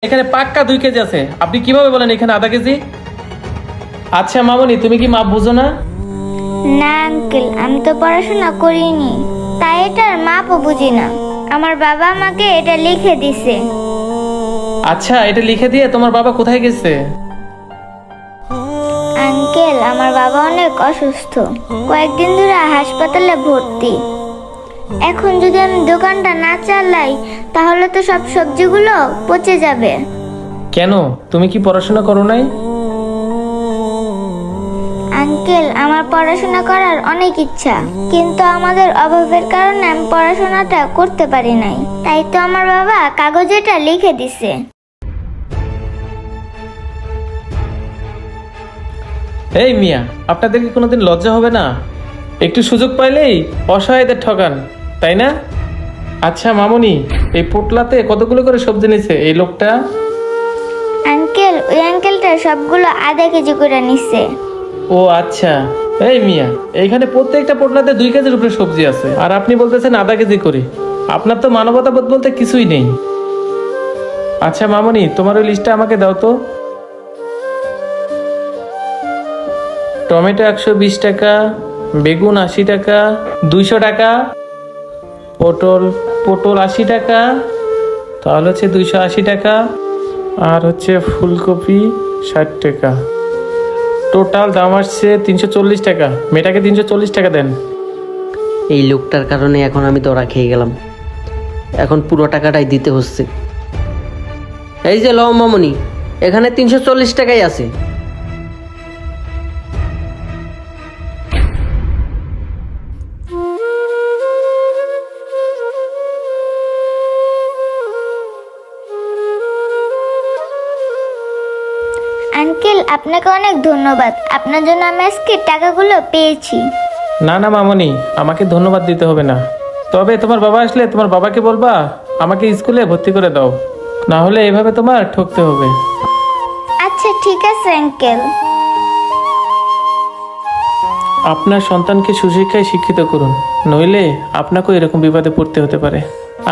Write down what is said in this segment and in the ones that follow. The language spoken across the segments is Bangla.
এখানে পাক্কা 2 কেজি আছে, আপনি কিভাবে বলেন এখানে আধা কেজি? আচ্ছা মামনি, তুমি কি মাপ বুঝো না? না আঙ্কেল, আমি তো পড়াশোনা করিনি, তাই এটার মাপও বুঝি না। আমার বাবা আমাকে এটা লিখে দিছে। আচ্ছা, এটা লিখে দিয়ে তোমার বাবা কোথায় গেছে? আঙ্কেল, আমার বাবা অনেক অসুস্থ, কয়েকদিন ধরে হাসপাতালে ভর্তি। এখন যদি আমি দোকানটা না চালাই তাহলে তো সব সবজিগুলো পচে যাবে। কেন, তুমি কি পড়াশোনা করো নাই? আঙ্কেল, আমার পড়াশোনা করার অনেক ইচ্ছা, কিন্তু আমাদের অভাবের কারণে আমি পড়াশোনাটা করতে পারি নাই। তাই তো আমার বাবা কাগজে এটা লিখে দিছে। এই মিয়া, আপনাদের কি কোনোদিন লজ্জা হবে না? একটু সুযোগ পাইলেই অসহায়দের ঠকান, তাই না? আচ্ছা মামনি, এই পোটলাতে কতগুলো করে সবজি নিছে এই লোকটা? আঙ্কেল, ওই আঙ্কেলটা সবগুলো আধা কেজি করে নিচ্ছে। ও আচ্ছা। এই মিয়া, এইখানে প্রত্যেকটা পোটলাতে 2 কেজির উপরে সবজি আছে, আর আপনি বলতেছেন আধা কেজি করে। আপনার তো মানবতাবোধ বলতে কিছুই নেই। আচ্ছা মামনি, তোমার ওই লিস্টটা আমাকে দাও তো। টমেটো 120 টাকা, বেগুন 80 টাকা, 200 টাকা, পটল পটল 80 টাকা, তাহলে হচ্ছে 280 টাকা, আর হচ্ছে ফুলকপি 60 টাকা। টোটাল দাম আসছে 340 টাকা। মেয়েটাকে 340 টাকা দেন। এই লোকটার কারণে এখন আমি ধরা খেয়ে গেলাম, এখন পুরো টাকাটাই দিতে হচ্ছে। এই যে লও মামনি, এখানে 340 টাকাই আছে। আঙ্কেল, আপনাকে অনেক ধন্যবাদ, আপনার জন্য আমি আজকে টাকাগুলো পেয়েছি। না না মামনি, আমাকে ধন্যবাদ দিতে হবে না। তবে তোমার বাবা আসলে তোমার বাবাকে বলবা আমাকে স্কুলে ভর্তি করে দাও, না হলে এভাবে তোমার ঠকতে হবে। আচ্ছা ঠিক আছে আঙ্কেল। আপনার সন্তানকে সুশিক্ষায় শিক্ষিত করুন, নইলে আপনাকেও এরকম বিপদে পড়তে হতে পারে।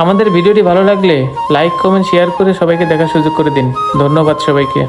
আমাদের ভিডিওটি ভালো লাগলে লাইক কমেন্ট শেয়ার করে সবাইকে দেখার সুযোগ করে দিন। ধন্যবাদ সবাইকে।